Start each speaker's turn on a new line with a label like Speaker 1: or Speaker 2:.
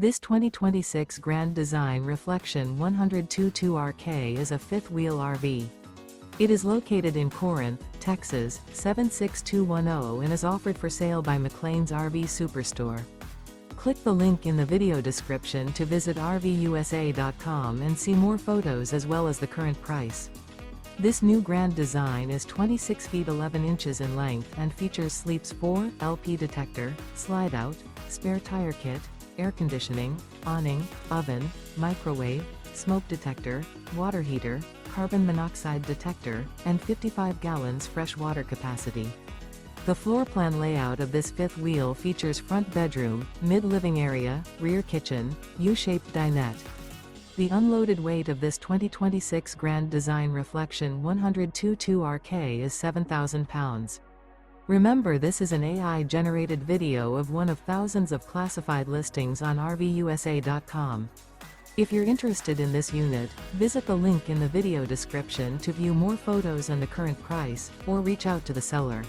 Speaker 1: This 2026 Grand Design Reflection 122RK is a fifth-wheel RV. It is located in Corinth, Texas, 76210 and is offered for sale by McClain's RV Superstore. Click the link in the video description to visit RVUSA.com and see more photos as well as the current price. This new Grand Design is 26 feet 11 inches in length and features Sleep's 4 LP Detector, Slideout, spare tire kit, air conditioning, awning, oven, microwave, smoke detector, water heater, carbon monoxide detector, and 55 gallons fresh water capacity. The floor plan layout of this fifth wheel features front bedroom, mid-living area, rear kitchen, U-shaped dinette. The unloaded weight of this 2026 Grand Design Reflection 122RK is 7,000 pounds. Remember, this is an AI-generated video of one of thousands of classified listings on RVUSA.com. If you're interested in this unit, visit the link in the video description to view more photos and the current price, or reach out to the seller.